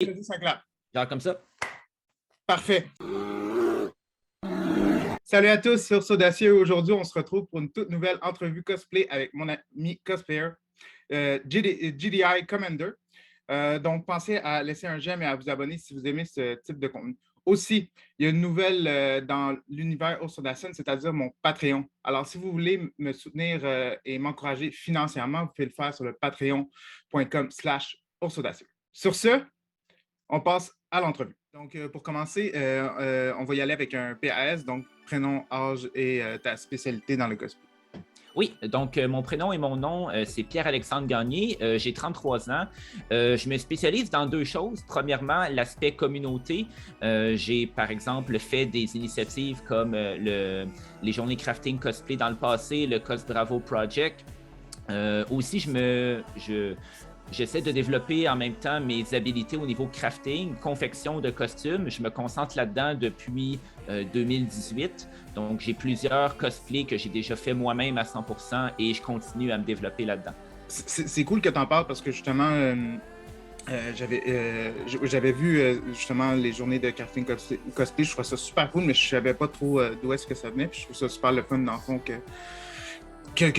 Ça clap. Genre comme ça. Parfait. Salut à tous sur Saudacieux. Aujourd'hui, on se retrouve pour une toute nouvelle entrevue cosplay avec mon ami cosplayer, GDI Commander. Donc, pensez à laisser un j'aime et à vous abonner si vous aimez ce type de contenu. Aussi, il y a une nouvelle dans l'univers Ursodacien, c'est-à-dire mon Patreon. Alors, si vous voulez me soutenir et m'encourager financièrement, vous pouvez le faire sur le patreon.com/Ursodacien. Sur ce, on passe à l'entrevue. Donc, pour commencer, on va y aller avec un PAS, donc prénom, âge et ta spécialité dans le cosplay. Oui, donc mon prénom et mon nom, c'est Pierre-Alexandre Gagné. J'ai 33 ans. Je me spécialise dans deux choses. Premièrement, l'aspect communauté. J'ai, par exemple, fait des initiatives comme les journées crafting cosplay dans le passé, le Cos Bravo Project. Aussi, j'essaie de développer en même temps mes habiletés au niveau crafting, confection de costumes. Je me concentre là-dedans depuis 2018. Donc, j'ai plusieurs cosplays que j'ai déjà fait moi-même à 100% et je continue à me développer là-dedans. C'est cool que tu en parles parce que justement, j'avais vu justement les journées de crafting cosplay. Je trouvais ça super cool, mais je savais pas trop d'où est-ce que ça venait. Puis je trouve ça super le fun dans le fond que tu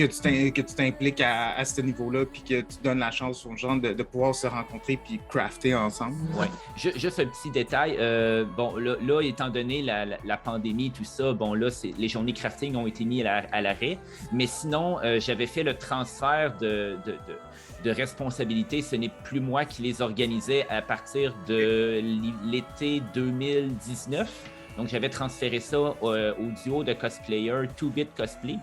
t'impliques à ce niveau-là, puis que tu donnes la chance aux gens de pouvoir se rencontrer puis crafter ensemble. Oui, juste un petit détail. Bon, là, étant donné la pandémie et tout ça, bon, là, les journées crafting ont été mises à l'arrêt. Mais sinon, j'avais fait le transfert de responsabilité. Ce n'est plus moi qui les organisais à partir de l'été 2019. Donc, j'avais transféré ça au duo de cosplayers 2-Bit Cosplay.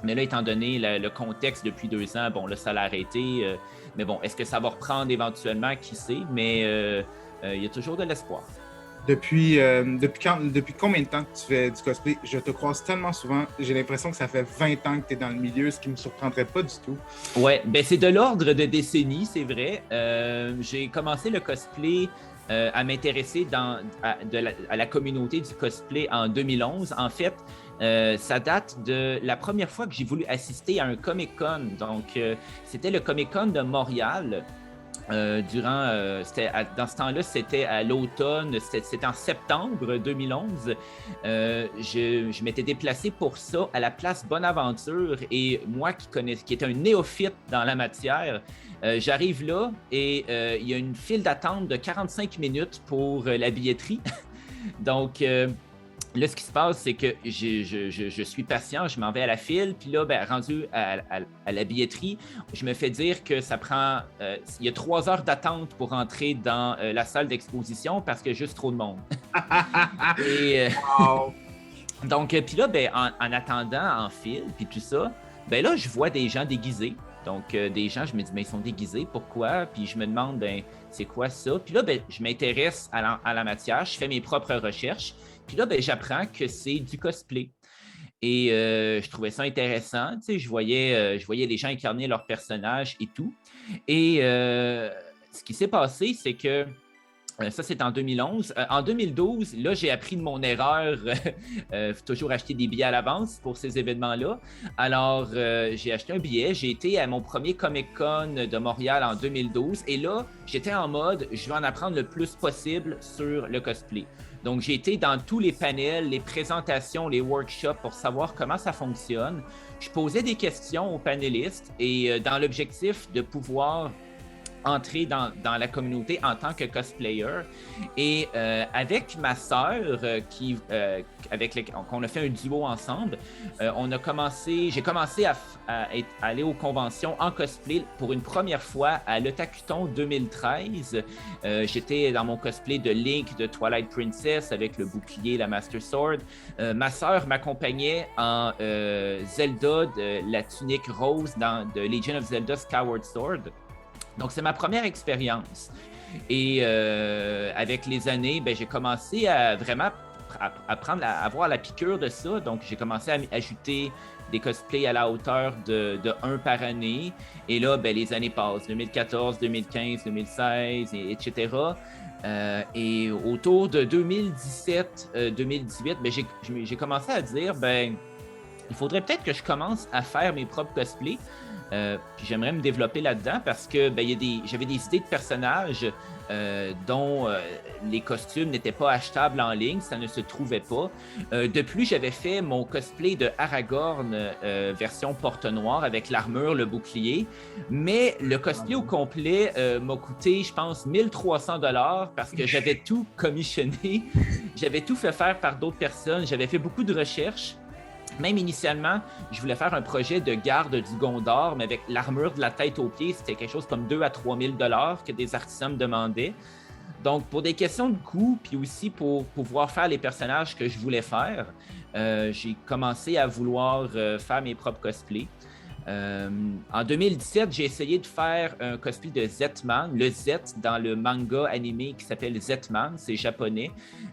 Mais là, étant donné le contexte depuis 2 ans, bon, là, ça l'a arrêté. Mais bon, est-ce que ça va reprendre éventuellement? Qui sait? Mais il y a toujours de l'espoir. Depuis combien de temps que tu fais du cosplay? Je te croise tellement souvent. J'ai l'impression que ça fait 20 ans que tu es dans le milieu, ce qui ne me surprendrait pas du tout. Ouais, ben c'est de l'ordre de décennies, c'est vrai. J'ai commencé le cosplay à m'intéresser à la communauté du cosplay en 2011. En fait, ça date de la première fois que j'ai voulu assister à un Comic-Con. Donc, c'était le Comic-Con de Montréal. Dans ce temps-là, c'était à l'automne, c'était en septembre 2011. Je m'étais déplacé pour ça à la place Bonaventure et moi qui étais un néophyte dans la matière, j'arrive là et il y a une file d'attente de 45 minutes pour la billetterie. Donc, là, ce qui se passe, c'est que je suis patient, je m'en vais à la file, puis là, ben, rendu à la billetterie, je me fais dire que ça prend... il y a 3 heures d'attente pour entrer dans la salle d'exposition parce qu'il y a juste trop de monde. Et, Wow. donc, puis là, ben, en attendant en file, puis tout ça, ben là, je vois des gens déguisés. Donc, des gens, je me dis, mais ils sont déguisés, pourquoi? Puis je me demande, ben, c'est quoi ça? Puis là, ben, je m'intéresse à la matière, je fais mes propres recherches. Puis là, ben, j'apprends que c'est du cosplay. Et je trouvais ça intéressant. Tu sais, je voyais les gens incarner leurs personnages et tout. Et ce qui s'est passé, c'est que ça, c'est en 2011. En 2012, là, j'ai appris de mon erreur. Toujours acheter des billets à l'avance pour ces événements-là. Alors, j'ai acheté un billet. J'ai été à mon premier Comic-Con de Montréal en 2012. Et là, j'étais en mode, je vais en apprendre le plus possible sur le cosplay. Donc, j'ai été dans tous les panels, les présentations, les workshops pour savoir comment ça fonctionne. Je posais des questions aux panélistes et dans l'objectif de pouvoir entrer dans la communauté en tant que cosplayer. Et avec ma sœur, qu'on a fait un duo ensemble, j'ai commencé à aller aux conventions en cosplay pour une première fois à l'Otakuton 2013. J'étais dans mon cosplay de Link de Twilight Princess avec le bouclier, la Master Sword. Ma sœur m'accompagnait en Zelda, de la tunique rose de Legend of Zelda Skyward Sword. Donc, c'est ma première expérience. Et avec les années, ben, j'ai commencé à vraiment avoir la piqûre de ça. Donc, j'ai commencé à ajouter des cosplays à la hauteur de 1 par année. Et là, ben, les années passent, 2014, 2015, 2016, etc. Et autour de 2017, 2018, ben, j'ai commencé à dire, ben, il faudrait peut-être que je commence à faire mes propres cosplays. Puis j'aimerais me développer là-dedans parce que j'avais des idées de personnages dont les costumes n'étaient pas achetables en ligne, ça ne se trouvait pas. De plus, j'avais fait mon cosplay de Aragorn version porte-noire avec l'armure, le bouclier, mais le cosplay au complet m'a coûté, je pense, 1300 $ parce que j'avais tout commissionné, j'avais tout fait faire par d'autres personnes, j'avais fait beaucoup de recherches. Même initialement, je voulais faire un projet de garde du Gondor, mais avec l'armure de la tête aux pieds, c'était quelque chose comme 2 à 3 000 $ que des artisans me demandaient. Donc, pour des questions de coût, puis aussi pour pouvoir faire les personnages que je voulais faire, j'ai commencé à vouloir faire mes propres cosplays. En 2017, j'ai essayé de faire un cosplay de Zetman, le Z dans le manga animé qui s'appelle Zetman, c'est japonais,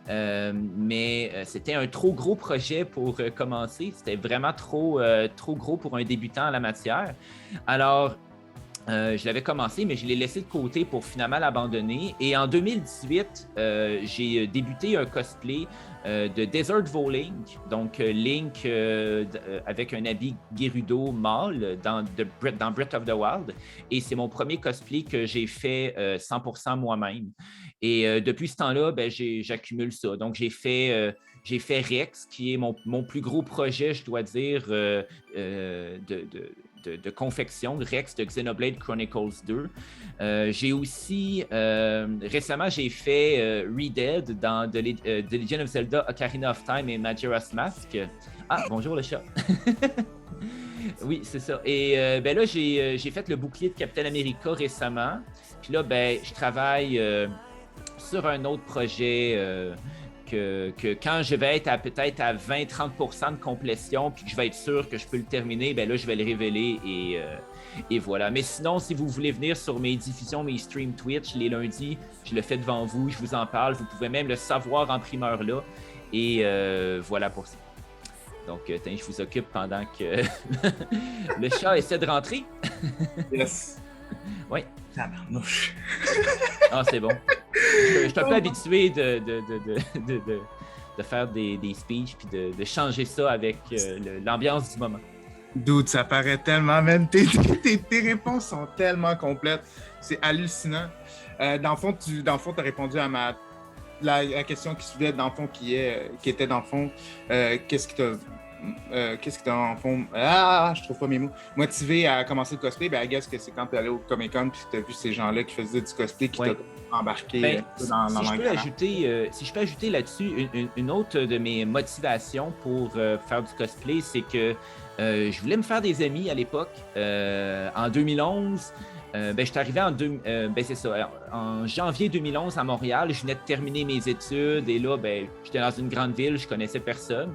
mais c'était un trop gros projet pour commencer, c'était vraiment trop gros pour un débutant en la matière. Alors, je l'avais commencé, mais je l'ai laissé de côté pour finalement l'abandonner. Et en 2018, j'ai débuté un cosplay de Desert Link, donc Link avec un habit Gerudo mâle dans Breath of the Wild. Et c'est mon premier cosplay que j'ai fait 100% moi-même. Et depuis ce temps-là, ben, j'accumule ça. Donc, j'ai fait Rex, qui est mon plus gros projet, je dois dire, de confection, Rex de Xenoblade Chronicles 2. J'ai aussi, récemment, j'ai fait Red-Dead dans The Legend of Zelda Ocarina of Time et Majora's Mask. Ah, bonjour le chat! Oui, c'est ça. Et ben là, j'ai fait le bouclier de Captain America récemment. Puis là, ben, je travaille sur un autre projet que quand je vais être peut-être à 20-30% de complétion puis que je vais être sûr que je peux le terminer, ben là, je vais le révéler et voilà. Mais sinon, si vous voulez venir sur mes diffusions, mes streams Twitch, les lundis, je le fais devant vous, je vous en parle. Vous pouvez même le savoir en primeur là. Et voilà pour ça. Donc, je vous occupe pendant que le chat essaie de rentrer. Yes. Oui. Tabarnouche. Ah, c'est bon. Je suis un peu habitué de faire des speeches puis de changer ça avec l'ambiance du moment. Dude, ça paraît tellement, man. Tes réponses sont tellement complètes. C'est hallucinant. Dans le fond, tu as répondu à la question qui suivait, dans le fond, qui était, dans le fond, qu'est-ce qui t'a, dans le fond, je trouve pas mes mots, motivé à commencer le cosplay? Ben, I guess que c'est quand t'es allé au Comic-Con puis t'as vu ces gens-là qui faisaient du cosplay qui t'ont embarqué dans l'engrenage. Si je peux ajouter là-dessus, une autre de mes motivations pour faire du cosplay, c'est que je voulais me faire des amis à l'époque. En 2011, je suis arrivé en janvier 2011 à Montréal. Je venais de terminer mes études et là, j'étais dans une grande ville, je connaissais personne.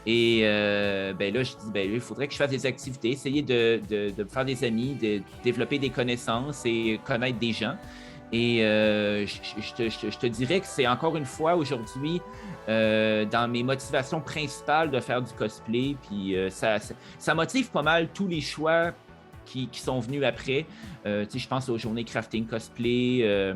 Et là, je dis, il faudrait que je fasse des activités, essayer de me faire des amis, de développer des connaissances et connaître des gens. Et je te dirais que c'est encore une fois aujourd'hui dans mes motivations principales de faire du cosplay. Puis ça motive pas mal tous les choix qui sont venus après. Je pense aux journées crafting cosplay.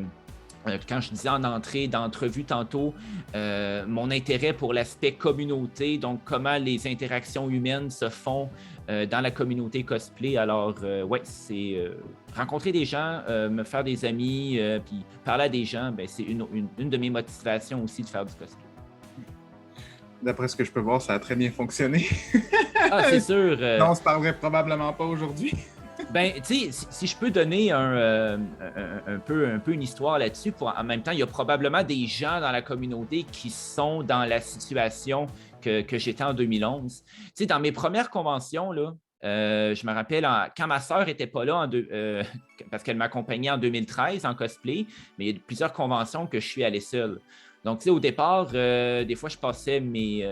Quand je disais en entrée d'entrevue tantôt, mon intérêt pour l'aspect communauté, donc comment les interactions humaines se font dans la communauté cosplay. Alors, c'est rencontrer des gens, me faire des amis, puis parler à des gens, c'est une de mes motivations aussi de faire du cosplay. D'après ce que je peux voir, ça a très bien fonctionné. Ah, c'est sûr. Non, on se parlerait probablement pas aujourd'hui. Si je peux donner un peu une histoire là-dessus, en même temps, il y a probablement des gens dans la communauté qui sont dans la situation que j'étais en 2011. Dans mes premières conventions, là, je me rappelle, quand ma sœur n'était pas là, parce qu'elle m'accompagnait en 2013 en cosplay, mais il y a plusieurs conventions que je suis allé seul. Donc, au départ, des fois, je passais mes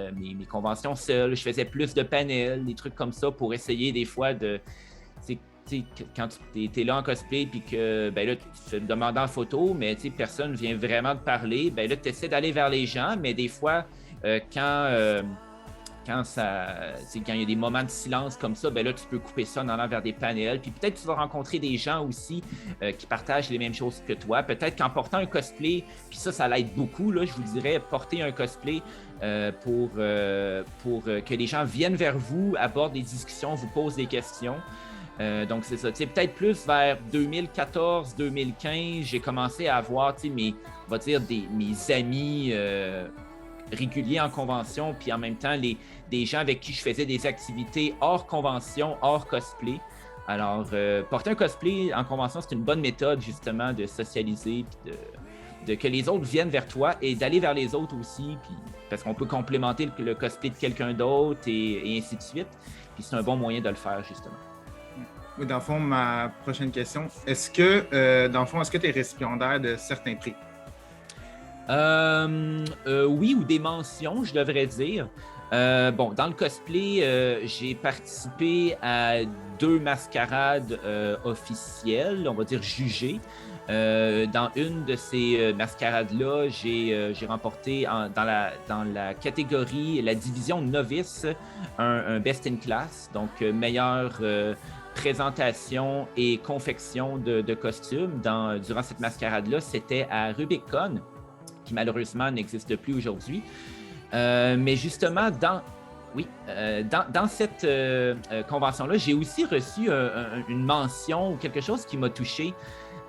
conventions seul, je faisais plus de panels, des trucs comme ça pour essayer des fois de... Quand tu es là en cosplay puis que là, tu te demandes en photo, mais personne ne vient vraiment te parler, là, tu essaies d'aller vers les gens, mais des fois, quand quand il y a des moments de silence comme ça, ben là, tu peux couper ça en allant vers des panels. Puis peut-être que tu vas rencontrer des gens aussi qui partagent les mêmes choses que toi. Peut-être qu'en portant un cosplay, puis ça l'aide beaucoup, là, je vous dirais, porter un cosplay pour que les gens viennent vers vous, abordent des discussions, vous posent des questions. Donc, c'est ça. Peut-être plus vers 2014-2015, j'ai commencé à avoir mes amis réguliers en convention, puis en même temps, des gens avec qui je faisais des activités hors convention, hors cosplay. Alors, porter un cosplay en convention, c'est une bonne méthode, justement, de socialiser, puis de que les autres viennent vers toi et d'aller vers les autres aussi, puis, parce qu'on peut complémenter le cosplay de quelqu'un d'autre et ainsi de suite. Puis c'est un bon moyen de le faire, justement. Oui, dans le fond, ma prochaine question, est-ce que tu es récipiendaire de certains prix? Oui, ou des mentions, je devrais dire. Dans le cosplay, j'ai participé à 2 mascarades officielles, on va dire jugées. Dans une de ces mascarades-là, j'ai remporté dans la catégorie, la division novice, un Best in Class, donc meilleure présentation et confection de costumes. Durant cette mascarade-là, c'était à RubicCon, qui malheureusement n'existe plus aujourd'hui. Mais justement, dans cette convention-là, j'ai aussi reçu une mention ou quelque chose qui m'a touché.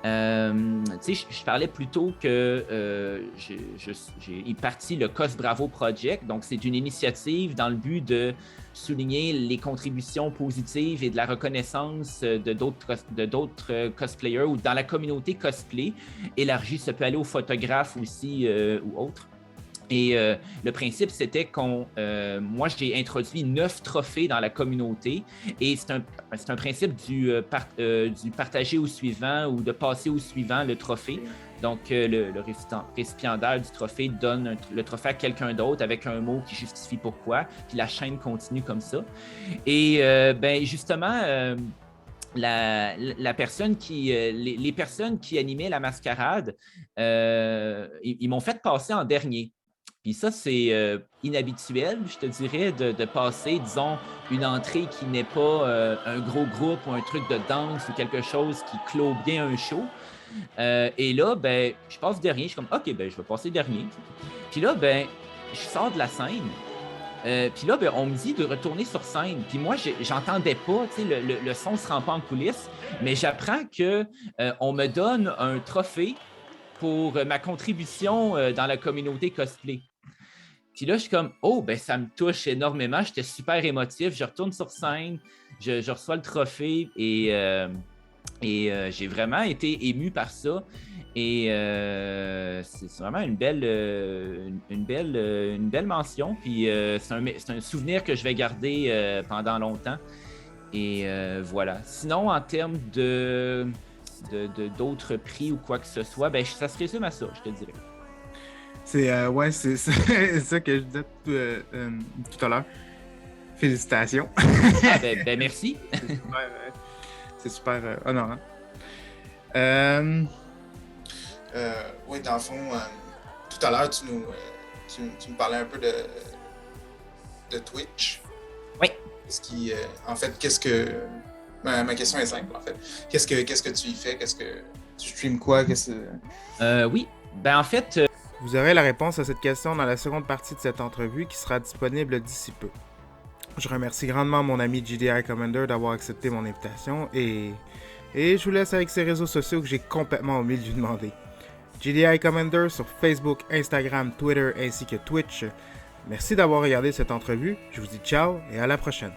Je parlais plus tôt que j'ai parti le Cos Bravo Project. Donc, c'est une initiative dans le but de souligner les contributions positives et de la reconnaissance de d'autres cosplayers ou dans la communauté cosplay. Élargie, ça peut aller aux photographes aussi ou autres. Et le principe, c'était moi, j'ai introduit 9 trophées dans la communauté et c'est un principe du partager au suivant ou de passer au suivant le trophée. Donc, le récipiendaire du trophée donne le trophée à quelqu'un d'autre avec un mot qui justifie pourquoi, puis la chaîne continue comme ça. Et justement, les personnes qui animaient la mascarade, ils m'ont fait passer en dernier. Puis ça, c'est inhabituel, je te dirais, de passer, disons, une entrée qui n'est pas un gros groupe ou un truc de danse ou quelque chose qui clôt bien un show. Et là, je passe dernier. Je suis comme, OK, je vais passer dernier. Puis là, je sors de la scène. Puis là, on me dit de retourner sur scène. Puis moi, j'entendais pas, le son ne se rend pas en coulisses, mais j'apprends qu'on me donne un trophée pour ma contribution dans la communauté cosplay. Puis là, je suis comme, ça me touche énormément. J'étais super émotif. Je retourne sur scène, je reçois le trophée et j'ai vraiment été ému par ça. Et c'est vraiment une belle mention. Puis c'est un souvenir que je vais garder pendant longtemps. Et voilà. Sinon, en termes d'autres prix ou quoi que ce soit, ça se résume à ça, je te dirais. C'est ça que je disais tout à l'heure. Félicitations. Merci. C'est super honorant. Oui, dans le fond, tout à l'heure, tu me parlais un peu de Twitch. Oui. Ma question est simple, en fait. Qu'est-ce que tu y fais? Qu'est-ce que tu streames quoi? Oui. En fait... Vous aurez la réponse à cette question dans la seconde partie de cette entrevue qui sera disponible d'ici peu. Je remercie grandement mon ami GDI Commander d'avoir accepté mon invitation et je vous laisse avec ses réseaux sociaux que j'ai complètement omis de lui demander. GDI Commander sur Facebook, Instagram, Twitter ainsi que Twitch. Merci d'avoir regardé cette entrevue. Je vous dis ciao et à la prochaine.